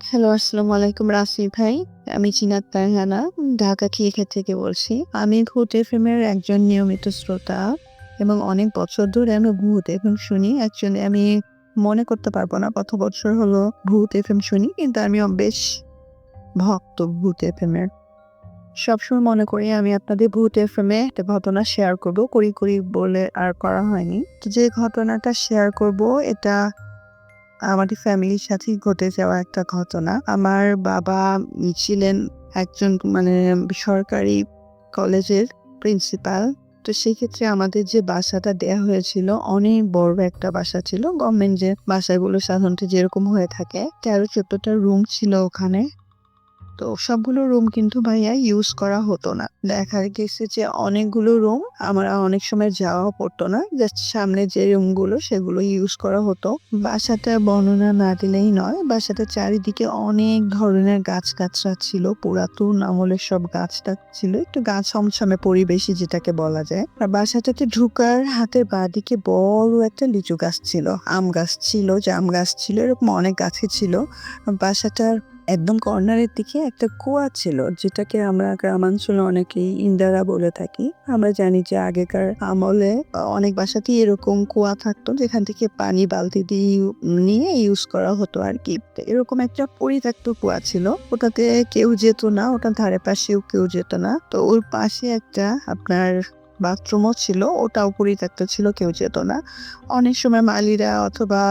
Hello, আসসালামু আলাইকুম রাসি ভাই। আমি চিনাত তারহানা ঢাকা খিলক্ষেত থেকে বলছি। আমি ভূত এফএম-এর একজন নিয়মিত শ্রোতা এবং অনেক বছর ধরে আমি ভূত এফএম শুনি। অ্যাকচুয়ালি আমি মনে করতে পারবো না কত বছর হলো ভূত এফএম শুনি। কিন্তু আমিও বেশ ভক্ত ভূত এফএম-এর। সবসময় মনে করি আমি আপনাদের ভূত এফএম-এ একটা ঘটনা শেয়ার করব। করি বলে আর করা হয়নি। তো যে ঘটনাটা শেয়ার করব এটা আমাদের ফ্যামিলির সাথেই ঘটে যাওয়া একটা ঘটনা। আমার বাবা ছিলেন একজন সরকারি কলেজের প্রিন্সিপাল। তো সেক্ষেত্রে আমাদের যে বাসাটা দেয়া হয়েছিল অনেক বড় একটা বাসা ছিল। গভর্নমেন্ট যে বাসাগুলো সাধারণত যেরকম হয়ে থাকে ১৩-১৪ টা রুম ছিল ওখানে। তো সবগুলো রুম কিন্তু ভাইয়া ইউজ করা হতো না। দেখা গেছে যে অনেকগুলো রুম আমার অনেক সময় যাওয়াও পড়তো না। জাস্ট সামনে যে রুমগুলো সেগুলো ইউজ করা হতো। বাসাটার বর্ণনা না দিলেই নয়। বাসাটার চারিদিকে অনেক ধরনের গাছ-গাছড়া ছিল। পুরাতন আমলের সব গাছ-টাছ ছিল। একটু গা ছমছমে পরিবেশই যেটাকে বলা যায়। আর বাসাটাতে ঢুকার হাতের বাঁদিকে বড় একটা লিচু গাছ ছিল, আম গাছ ছিল, জাম গাছ ছিল, এরকম অনেক গাছই ছিল। বাসাটার একদম কর্নারের দিকে একটা কুয়া ছিল, যেটাকে আমরা গ্রামাঞ্চলে অনেকেই ইন্দারা বলে থাকি। আমরা জানি যে আগেকার আমলে অনেক বাসাতেই এরকম কুয়া থাকতো, যেখান থেকে পানি বালতি দিয়ে নিয়ে ইউজ করা হতো আর কি। এরকম একটা পরিত্যক্ত কুয়া ছিল, ওটাতে কেউ যেত না, ওটার ধারে পাশেও কেউ যেত না। তো ওর পাশে একটা আপনার বাথরুমও ছিল, ওটাও পরিত্যক্ত ছিল, কেউ যেত না। অনেক সময় মালিরা অথবা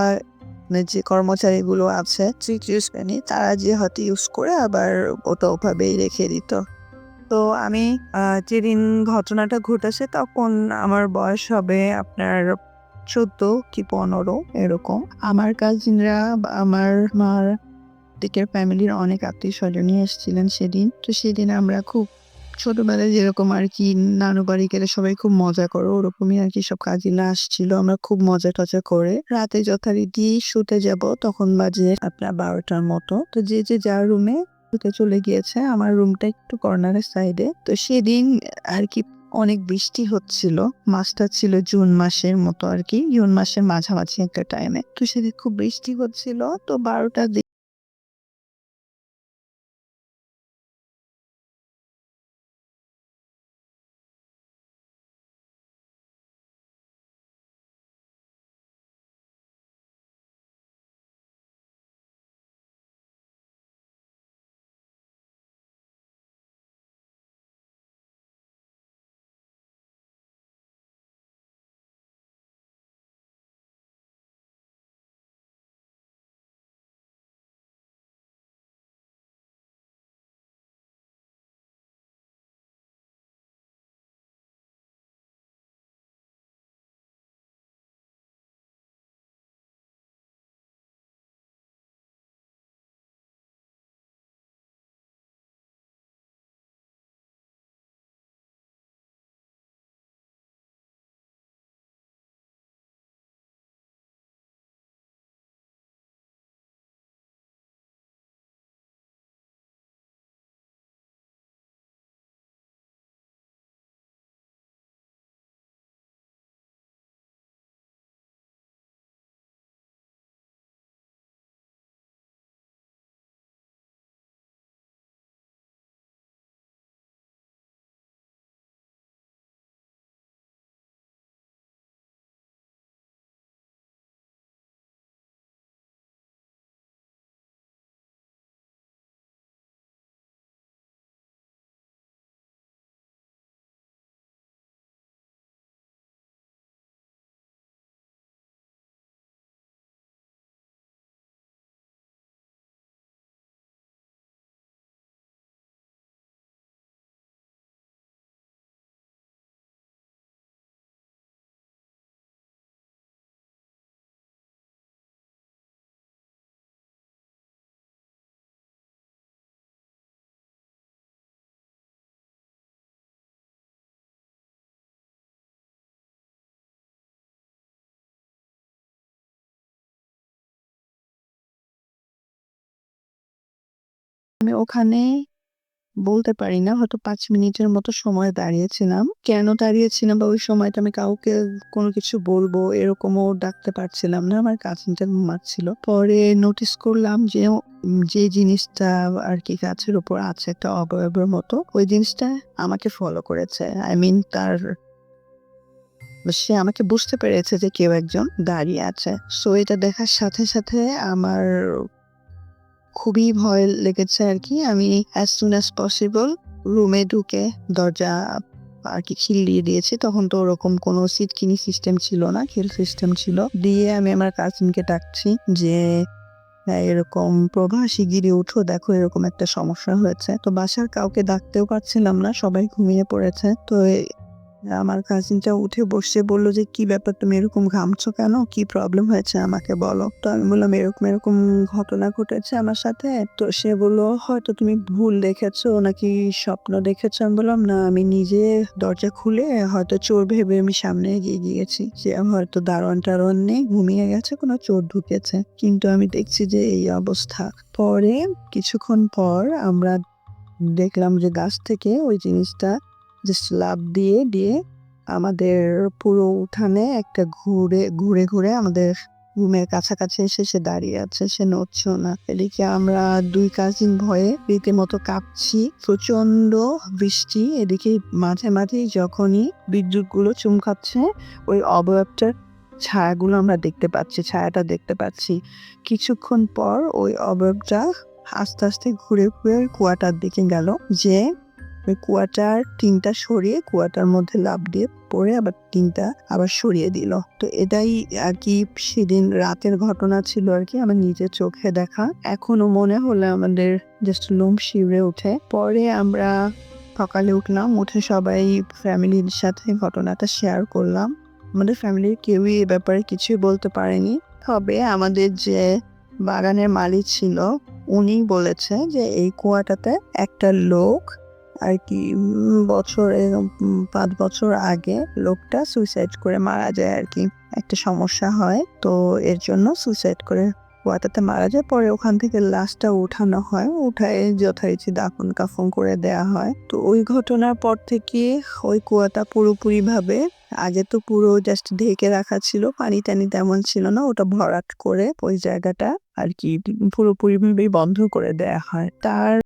যে কর্মচারীগুলো আছে তৃতীয় শ্রেণী তারা যে হয়তো ইউজ করে আবার ওটা ওভাবেই রেখে দিত। তো আমি যেদিন ঘটনাটা ঘটেছে তখন আমার বয়স হবে আপনার ১৪ কি ১৫ এরকম। আমার কাজিনরা বা আমার মার দিকের ফ্যামিলির অনেক আত্মীয়-স্বজনই এসেছিলেন সেদিন। তো সেদিন আমরা খুব ছোটবেলায় যেরকম আরকি নানু বাড়ি গেলে সবাই খুব মজা করে, ওরকমই আরকি সব কাজিনরা আসছিল। আমরা খুব মজা-টজা করে রাতে যথারীতি শুতে যাব, তখন বাজে আপনার ১২ টার মতো। তো যে যার রুমে শুতে চলে গিয়েছে। আমার রুমটা একটু কর্নারের সাইডে। তো সেদিন আরকি অনেক বৃষ্টি হচ্ছিল। মাসটা ছিল জুন মাসের মতো আরকি। জুন মাসের মাঝামাঝি একটা টাইমে। তো সেদিন খুব বৃষ্টি হচ্ছিল। তো ১২ টার আমি ওখানে বলতে পারি না। হয়তো ৫ মিনিটের মতো সময় দাঁড়িয়েছিলাম। কেন দাঁড়িয়েছিলাম বা ওই সময়টা আমি কাউকে কোনো কিছু বলবো এরকমও ডাকতে পারছিলাম না। আমার কাজিনটা ঘুমাচ্ছিল। পরে নোটিস করলাম যে যে জিনিসটা আর কি গাছের উপর আছে একটা অবয়বের মতো, ওই জিনিসটা আমাকে ফলো করেছে। আই মিন সে আমাকে বুঝতে পেরেছে যে কেউ একজন দাঁড়িয়ে আছে। সো এটা দেখার সাথে, সাথে আমার খুবই ভয় লেগেছে আরকি। আমি as soon as possible রুমে ঢুকে দরজা আরকি খিল দিয়ে দিয়েছি। তখন তো ওরকম কোনো সিটকিনি সিস্টেম ছিল না, খিল সিস্টেম ছিল। দিয়ে আমি আমার কাজিনকে ডাকছি যে, এরকম প্রভা শিগগিরই উঠো, দেখো এরকম একটা সমস্যা হয়েছে। তো বাসার কাউকে ডাকতেও পারছিলাম না, সবাই ঘুমিয়ে পড়েছে। তো আমার কাজিনটা উঠে বসে বলল যে, "কি ব্যাপার, তুমি এরকম ঘামছো কেন? কি প্রবলেম হয়েছে আমাকে বলো।" তো আমি বললাম, "এরকম, এরকম ঘটনা ঘটেছে আমার সাথে।" তো সে বলল, "হয়তো তুমি ভুল দেখেছো নাকি স্বপ্ন দেখেছো?" আমি বললাম, "না, আমি নিজে দরজা খুলে হয়তো চোর ভেবে আমি সামনে এগিয়ে গিয়েছি। যে হয়তো দারোয়ান-টারোয়ান নেই, ঘুমিয়ে গেছে, কোনো চোর ঢুকেছে। কিন্তু আমি দেখছি যে এই অবস্থা।" পরে কিছুক্ষণ পর আমরা দেখলাম যে গাছ থেকে ওই জিনিসটা জাস্ট লাফ দিয়ে আমাদের পুরো উঠানে একটা ঘুরে আমাদের রুমের কাছাকাছি এসে সে দাঁড়িয়ে আছে। সে নড়ছেও না। এদিকে আমরা ২ কাজিন ভয়ে রীতিমতো কাঁপছি। প্রচন্ড বৃষ্টি। এদিকে মাঝে মাঝেই যখনই বিদ্যুৎগুলো চমকাচ্ছে, ওই অবয়বটার ছায়াটা দেখতে পাচ্ছি। কিছুক্ষণ পর ওই অবয়বটা আস্তে ঘুরে কুয়াটার দিকে গেল। যেয়ে ওই কুয়াটার টিনটা সরিয়ে কুয়াটার মধ্যে লাফ দিয়ে পড়ে আবার টিনটা আবার সরিয়ে দিল। তো এটাই আরকি সেদিন রাতের ঘটনা ছিল আরকি, আমার নিজের চোখে দেখা। এখনো মনে হলে আমাদের জাস্ট লোম শিউরে ওঠে। পরে আমরা সকালে উঠলাম, উঠে সবাই ফ্যামিলির সাথে ঘটনাটা শেয়ার করলাম। আমাদের ফ্যামিলির কেউই এ ব্যাপারে কিছুই বলতে পারেনি। তবে আমাদের যে বাগানের মালিক ছিল, উনি বলেছে যে এই কুয়াটাতে একটা লোক আরকি বছরে ৫ বছর আগে লোকটা সুইসাইড করে মারা যায় আরকি। একটা সমস্যা হয়। তো এর জন্য সুইসাইড করে কুয়াটাতে মারা যায়। পরে ওখান থেকে লাশটা উঠানো হয়। উঠায়ে যথারীতি দাফন-কাফন করে দেয়া হয়। তো ওই ঘটনার পর থেকে ওই কুয়াটা পুরোপুরিভাবে, আগে তো পুরো জাস্ট ঢেকে রাখা ছিল। পানি-টানি তেমন ছিল না। ওটা ভরাট করে ওই জায়গাটা আরকি পুরোপুরিভাবেই বন্ধ করে দেয়া হয়। তার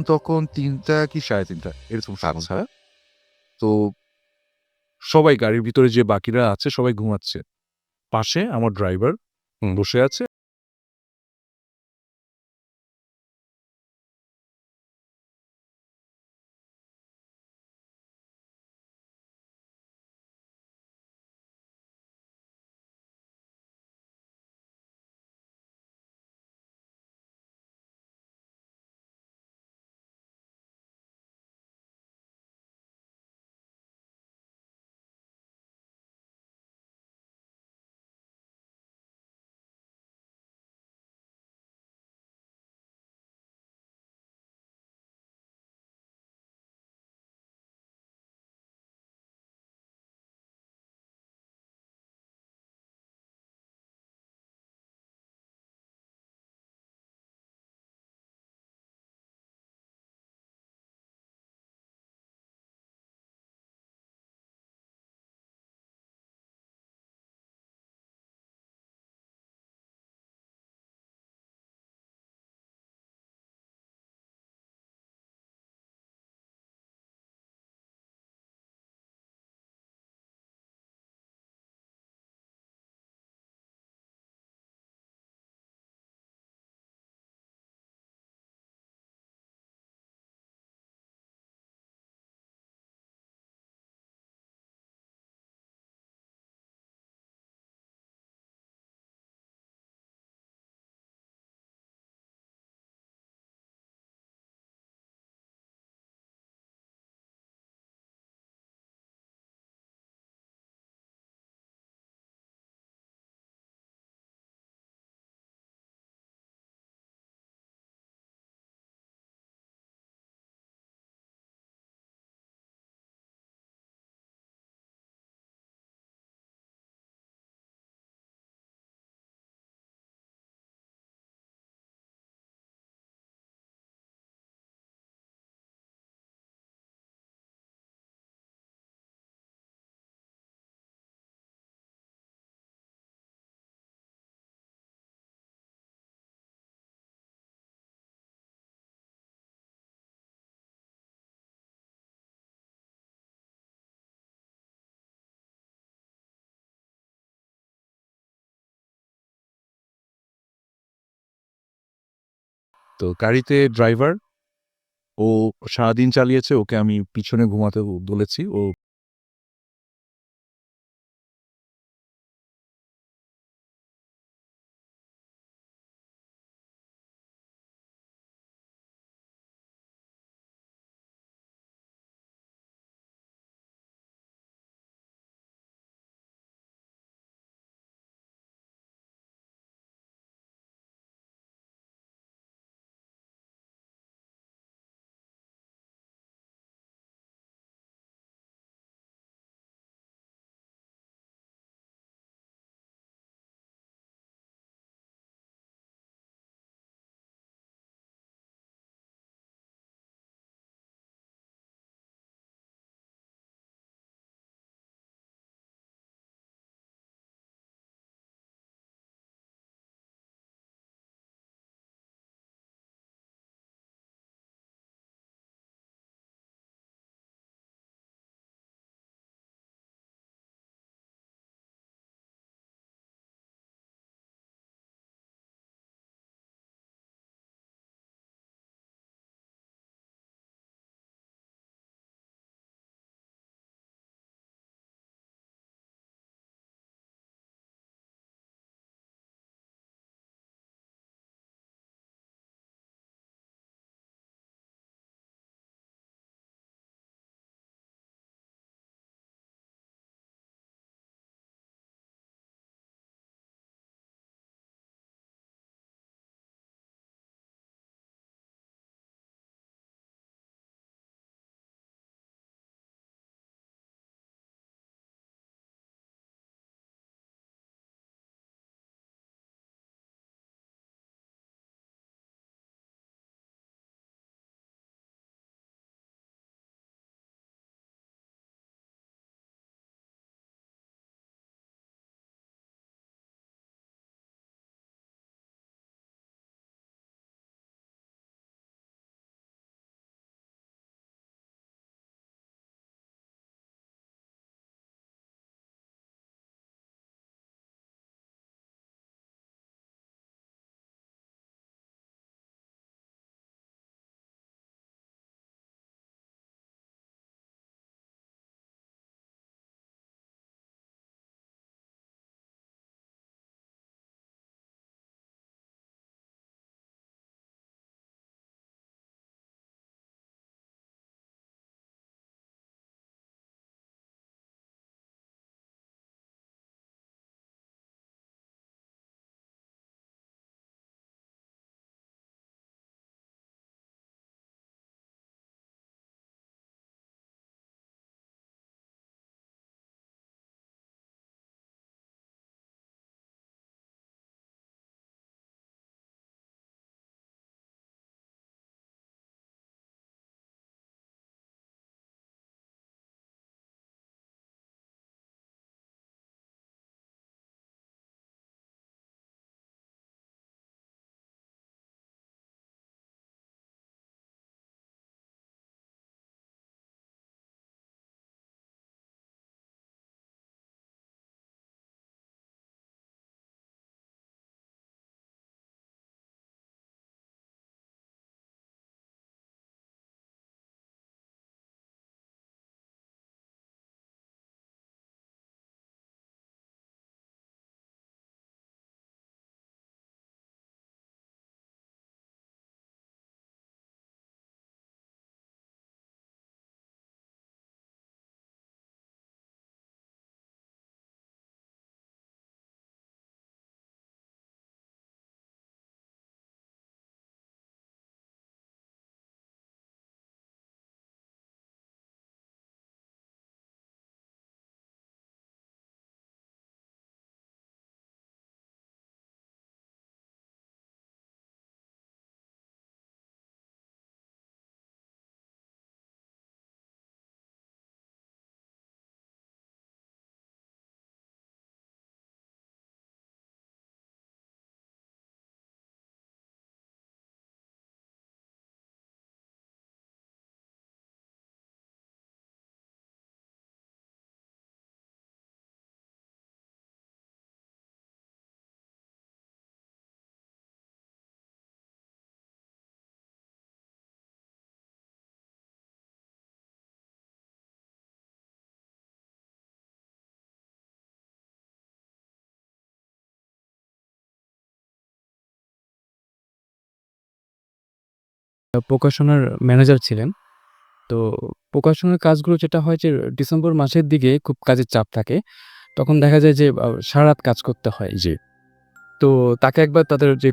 তখন ৩টা কি ৩:৩০ এরকম সময়। আচ্ছা। তো সবাই গাড়ির ভিতরে যে বাকিরা আছে সবাই ঘুমাচ্ছে। পাশে আমার ড্রাইভার বসে আছে। তো গাড়িতে ড্রাইভার, ও সারাদিন চালিয়েছে, ওকে আমি পিছনে ঘুমাতে বলেছি। ও প্রকাশনার ম্যানেজার ছিলেন। তো প্রকাশনার কাজগুলো যেটা হয় যে ডিসেম্বর মাসের দিকে খুব কাজের চাপ থাকে। তখন দেখা যায় যে সারারাত কাজ করতে হয়। জি। তো তাকে একবার তাদের যে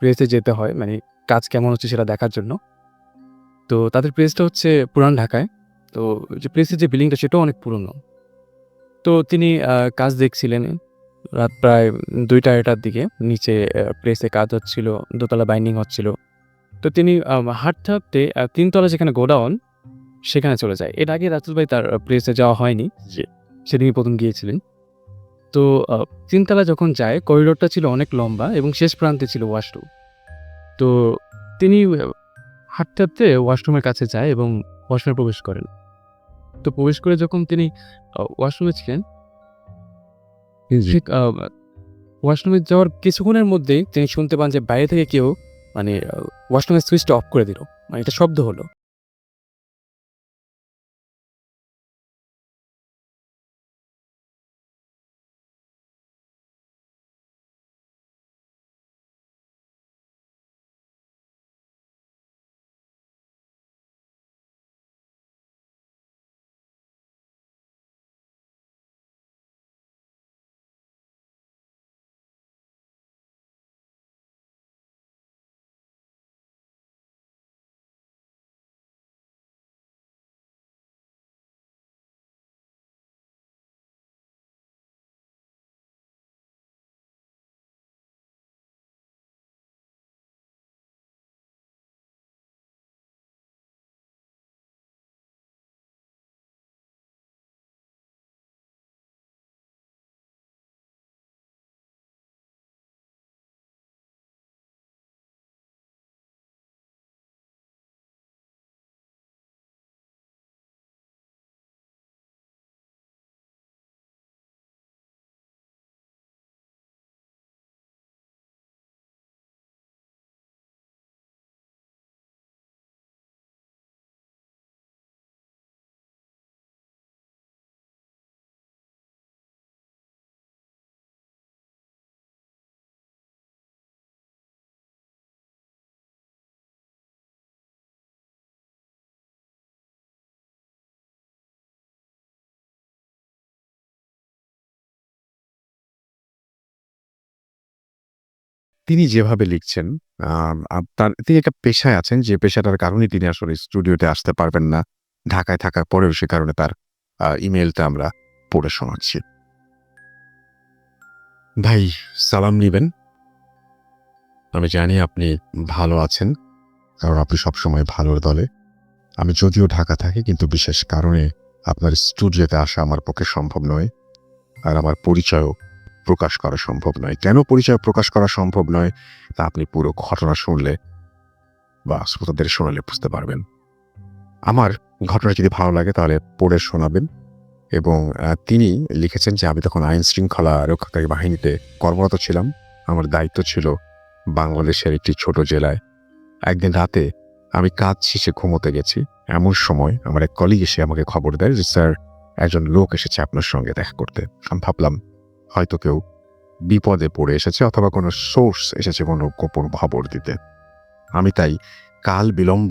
প্রেসে যেতে হয় মানে কাজ কেমন হচ্ছে সেটা দেখার জন্য। তো তাদের প্রেসটা হচ্ছে পুরান ঢাকায়। তো যে প্রেসের যে বিল্ডিংটা সেটাও অনেক পুরনো। তো তিনি কাজ দেখছিলেন। রাত প্রায় ২টা-২.৫টার দিকে নিচে প্রেসে কাজ হচ্ছিল, দোতলা বাইন্ডিং হচ্ছিল। তো তিনি হাঁটতে, হাঁটতে ৩ তলা যেখানে গোডাউন সেখানে চলে যায়। এর আগে রাসেল ভাই তার প্রেসে যাওয়া হয়নি। জি। সেদিনই ১ম গিয়েছিলেন। তো ৩ তলায় যখন যায় করিডোরটা ছিল অনেক লম্বা এবং শেষ প্রান্তে ছিল ওয়াশরুম। তো তিনি হাঁটতে, হাঁটতে ওয়াশরুমের কাছে যায় এবং ওয়াশরুমে প্রবেশ করেন। তো প্রবেশ করে যখন তিনি ওয়াশরুমে ছিলেন, জি। ঠিক ওয়াশরুমে যাওয়ার কিছুক্ষণের মধ্যেই তিনি শুনতে পান যে বাইরে থেকে কেউ মানে ওয়াশরুমের সুইচটা অফ করে দিল। মানে একটা শব্দ হলো। তিনি যেভাবে লিখছেন, তিনি একটা পেশায় আছেন যে পেশাটার কারণে তিনি আসলে স্টুডিওতে আসতে পারবেন না। ঢাকায় থাকার পরেও সে কারণে তার ইমেইলটা আমরা পড়ে শোনাচ্ছি। ভাই, সালাম নিবেন। আমি জানি আপনি ভালো আছেন, কারণ আপনি সবসময় ভালোর দলে। আমি যদিও ঢাকা থাকি, কিন্তু বিশেষ কারণে আপনার স্টুডিওতে আসা আমার পক্ষে সম্ভব নয়। আর আমার পরিচয়ও প্রকাশ করা সম্ভব নয়। কেন পরিচয় প্রকাশ করা সম্ভব নয়, তা আপনি পুরো ঘটনা শুনলে বা শ্রোতাদের শোনালে বুঝতে পারবেন। আমার ঘটনা যদি ভালো লাগে তাহলে পড়ে শোনাবেন। এবং তিনি লিখেছেন যে আমি তখন আইন শৃঙ্খলা রক্ষাকারী বাহিনীতে কর্মরত ছিলাম। আমার দায়িত্ব ছিল বাংলাদেশের একটি ছোট জেলায়। একদিন রাতে আমি কাজ শেষে ঘুমোতে গেছি। এমন সময় আমার এক কলিগ এসে আমাকে খবর দেয় যে, স্যার, একজন লোক এসেছে আপনার সঙ্গে দেখা করতে। আমি ভাবলাম হয়তো কেউ বিপদে পড়ে এসেছে অথবা কোনো সোর্স এসেছে কোনো গোপন খবর দিতে। আমি তাই কাল বিলম্ব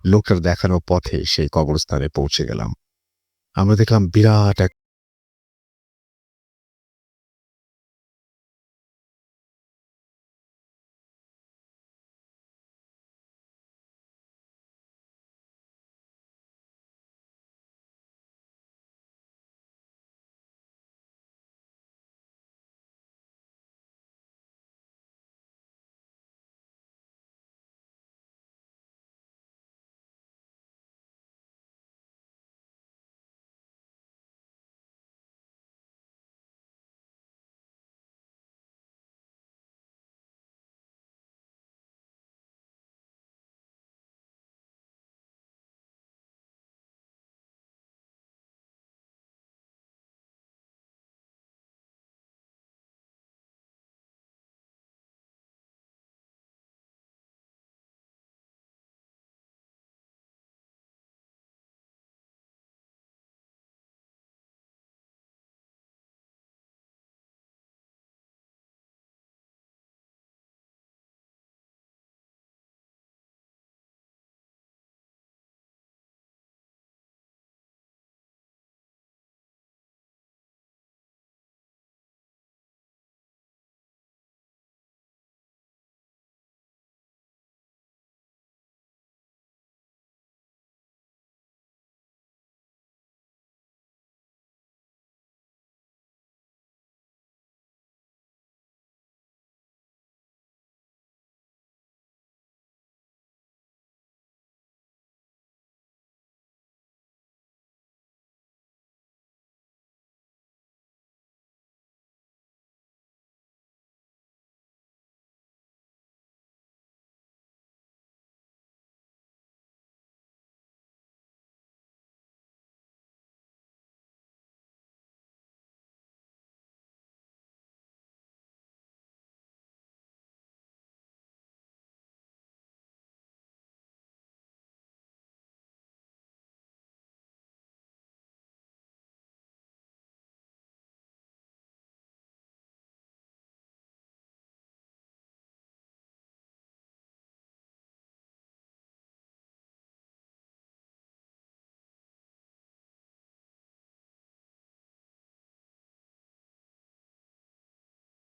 লোকটার দেখানো পথে সেই কবরস্থানে পৌঁছে গেলাম। আমরা দেখলাম বিরাট এক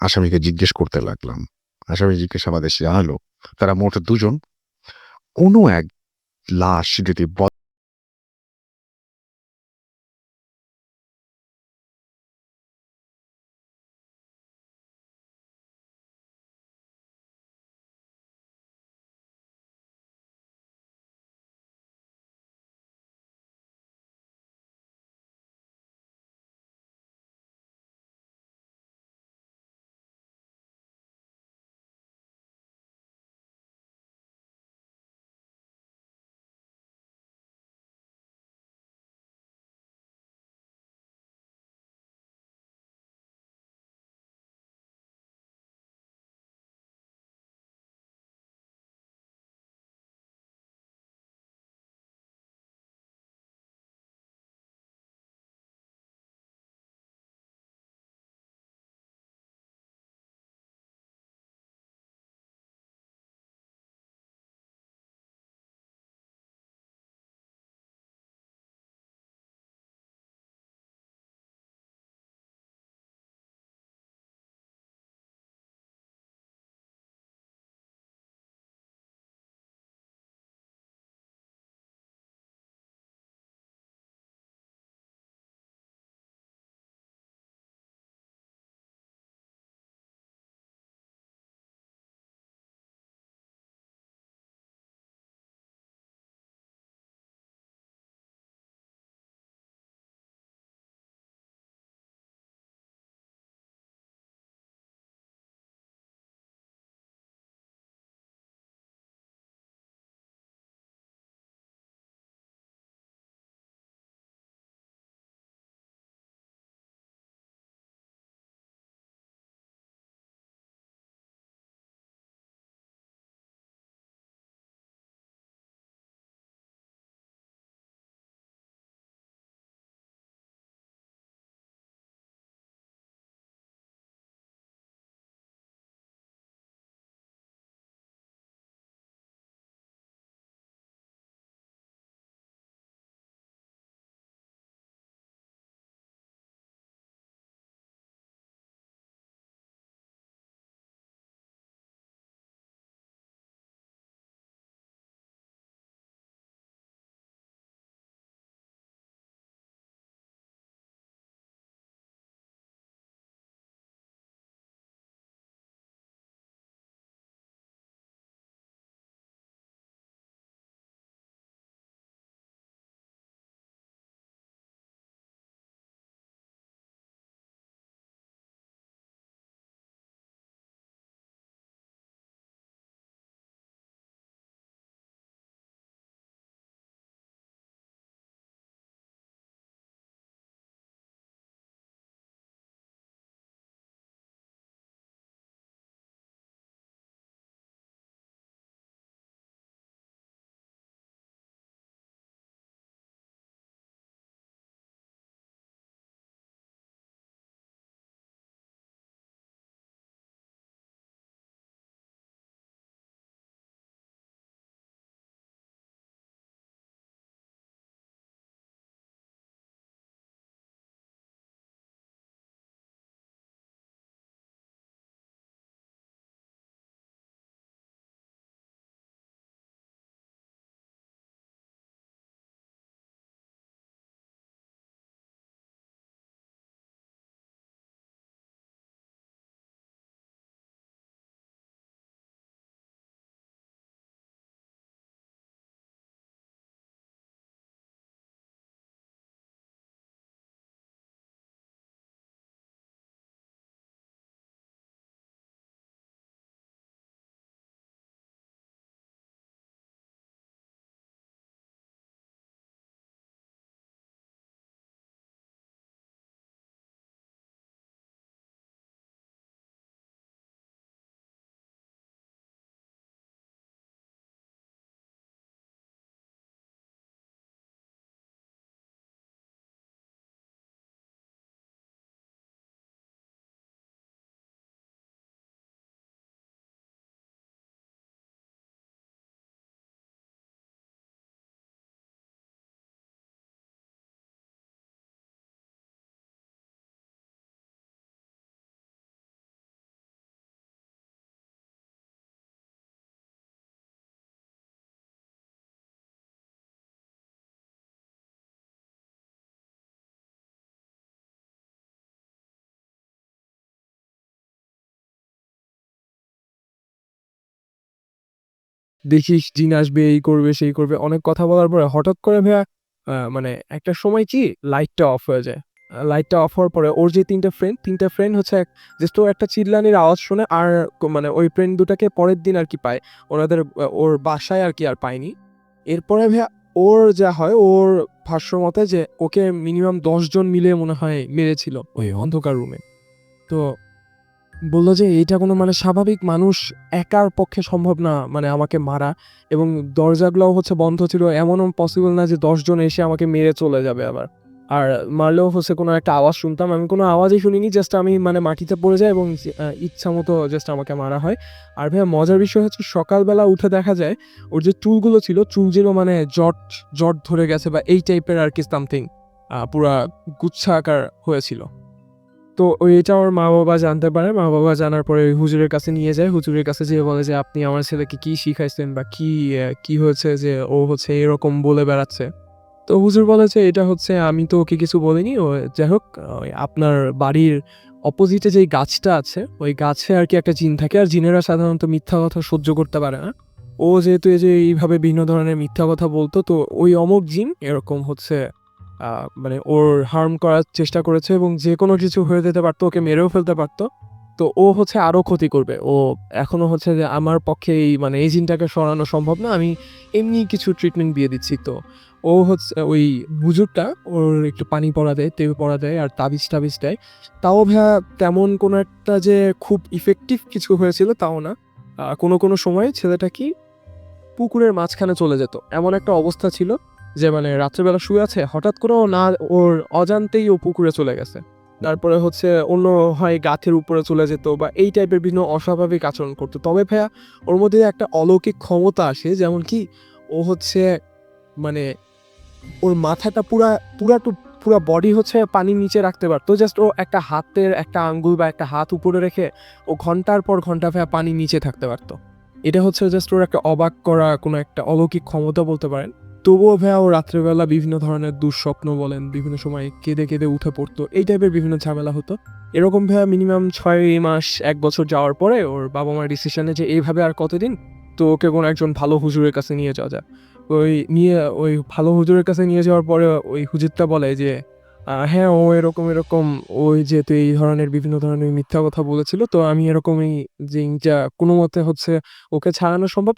আসামিকে জিজ্ঞেস করতে লাগলাম। আসামি জিজ্ঞাসাবাদে জানালো তারা মোট ২ জন। কোনো এক লাশ যদি দেখিস জিন আসবে, এই করবে, সেই করবে। অনেক কথা বলার পরে হঠাৎ করে ভাইয়া মানে একটা সময় কি লাইটটা অফ হয়ে যায়। লাইটটা অফ হওয়ার পরে ওর যে ৩ টা ফ্রেন্ড হচ্ছে জাস্ট ও একটা চিল্লানির আওয়াজ শুনে আর মানে ওই ফ্রেন্ড দুটাকে পরের দিন আরকি পায়। ওনাদের ওর বাসায় আরকি আর পায়নি। এরপরে ভাইয়া ওর যা হয়, ওর ভাষ্য মতে যে ওকে মিনিমাম ১০ জন মিলে মনে হয় মেরেছিল ওই অন্ধকার রুমে। তো বলল যে এইটা কোনো মানে স্বাভাবিক মানুষ একার পক্ষে সম্ভব না মানে আমাকে মারা, এবং দরজাগুলোও হচ্ছে বন্ধ ছিল। এমনও পসিবল না যে ১০ জন এসে আমাকে মেরে চলে যাবে আবার। আর মারলেও হচ্ছে কোনো একটা আওয়াজ শুনতাম। আমি কোনো আওয়াজই শুনিনি। জাস্ট আমি মানে মাটিতে পড়ে যাই এবং ইচ্ছামতো জাস্ট আমাকে মারা হয়। আর ভাইয়া মজার বিষয় হচ্ছে সকালবেলা উঠে দেখা যায় ওর যে চুলগুলো ছিল, চুলগুলো মানে জট ধরে গেছে বা এই টাইপের আরকি সামথিং পুরা গুচ্ছা আকার হয়েছিল। তো এটা ওর মা-বাবা জানতে পারে। মা-বাবা জানার পরে হুজুরের কাছে নিয়ে যায়। হুজুরের কাছে যেয়ে বলে যে, "আপনি আমার ছেলেকে কি শিখাইছেন বা কি হয়েছে যে ও হচ্ছে এরকম বলে বেড়াচ্ছে?" তো হুজুর বলে যে, "এটা হচ্ছে আমি তো ওকে কিছু বলিনি। ও যাই হোক আপনার বাড়ির অপোজিটে যেই গাছটা আছে, ওই গাছে আরকি একটা জিন থাকে। আর জিনেরা সাধারণত মিথ্যা কথা সহ্য করতে পারে না। ও যেহেতু এই যে এইভাবে বিভিন্ন ধরনের মিথ্যা কথা বলতো, তো ওই অমুক জিন এরকম হচ্ছে মানে ওর হার্ম করার চেষ্টা করেছে এবং যেকোনো কিছু হয়ে যেতে পারতো, ওকে মেরেও ফেলতে পারতো। তো ও হচ্ছে আরো ক্ষতি করবে। ও এখনো হচ্ছে যে আমার পক্ষে মানে এই জিনটাকে সরানো সম্ভব না। আমি এমনি কিছু ট্রিটমেন্ট দিয়ে দিচ্ছি।" তো ও হচ্ছে ওই হুজুরটা ওর একটু পানি পড়া দেয়, তেল পড়া দেয় আর তাবিজ-টাবিজ দেয়। তাও ভাইয়া তেমন কোনো একটা যে খুব ইফেক্টিভ কিছু হয়েছিল তাও না। কোনো সময় ছেলেটা কি পুকুরের মাঝখানে চলে যেত। এমন একটা অবস্থা ছিল যে মানে রাত্রেবেলা শুয়ে আছে, হঠাৎ করে ওর অজান্তেই ও পুকুরে চলে গেছে। তারপরে হচ্ছে অন্য হয় গাছের উপরে চলে যেত বা এই টাইপের বিভিন্ন অস্বাভাবিক আচরণ করত। তবে ভাইয়া ওর মধ্যে একটা অলৌকিক ক্ষমতা আসে, যেমন কি ও হচ্ছে মানে ওর মাথাটা পুরা বডি হচ্ছে পানির নিচে রাখতে পারতো। জাস্ট ও একটা হাতের একটা আঙ্গুল বা একটা হাত উপরে রেখে ও ঘন্টার পর ঘন্টা ভাইয়া পানির নিচে থাকতে পারতো। এটা হচ্ছে জাস্ট ওর একটা অবাক করা কোনো একটা অলৌকিক ক্ষমতা বলতে পারেন। তবুও ভাইয়া ও রাত্রেবেলা বিভিন্ন ধরনের দুঃস্বপ্ন বলেন, বিভিন্ন সময় কেঁদে উঠে পড়তো। এই টাইপের বিভিন্ন ঝামেলা হতো। এরকম ভাইয়া মিনিমাম ৬ মাস ১ বছর যাওয়ার পরে ওর বাবা-মার ডিসিশনে যে এইভাবে আর কতদিন? তো ওকে কোনো একজন ভালো হুজুরের কাছে নিয়ে যাওয়া যায়। ওই ভালো হুজুরের কাছে নিয়ে যাওয়ার পরে ওই হুজুরটা বলে যে, "হ্যাঁ, ও এরকম, ওই যেহেতু এই ধরনের বিভিন্ন ধরনের মিথ্যা কথা বলেছিল, তো আমি এরকমই জিনটা কোনমতে হচ্ছে ওকে ছাড়ানো সম্ভব।"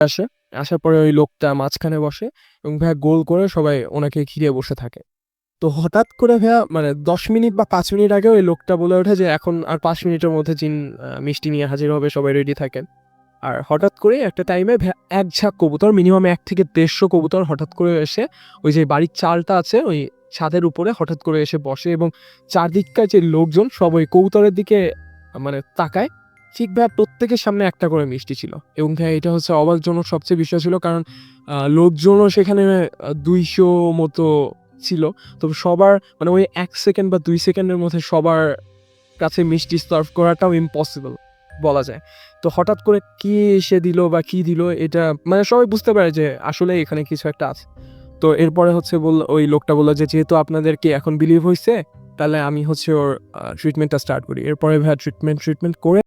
আসে, আসার পরে ওই লোকটা মাঝখানে বসে এবং ভাইয়া গোল করে সবাই ওনাকে ঘিরে বসে থাকে। তো হঠাৎ করে ভাইয়া মানে 10 মিনিট বা 5 মিনিট আগে ওই লোকটা বলে ওঠে যে এখন আর 5 মিনিটের মধ্যে জিন মিষ্টি নিয়ে হাজির হবে, সবাই রেডি থাকেন। আর হঠাৎ করে একটা টাইমে এক ঝাঁক কবুতর, মিনিমাম 1 থেকে 150 কবুতর হঠাৎ করে এসে ওই যে বাড়ির চালটা আছে ওই ছাদের উপরে হঠাৎ করে এসে বসে এবং চারদিককার যে লোকজন সব ওই কবুতরের দিকে মানে তাকায়। ঠিক ভাইয়া প্রত্যেকের সামনে একটা করে মিষ্টি ছিল এবং ভাইয়া এটা হচ্ছে অবাকজনক সবচেয়ে বিষয় ছিল, কারণ লোকজনও সেখানে 200 মতো ছিল। তো সবার মানে ওই 1 সেকেন্ড বা 2 সেকেন্ডের মধ্যে সবার কাছে মিষ্টি সার্ভ করাটাও ইম্পসিবল বলা যায়। তো হঠাৎ করে কি এসে দিল বা কি দিল এটা মানে সবাই বুঝতে পারে যে আসলে এখানে কিছু একটা আছে। তো এরপরে হচ্ছে ওই লোকটা বলল যে যেহেতু আপনাদেরকে এখন বিলিভ হইছে তাহলে আমি হচ্ছে ওর ট্রিটমেন্টটা স্টার্ট করি। এরপরে ভাইয়া ট্রিটমেন্ট করে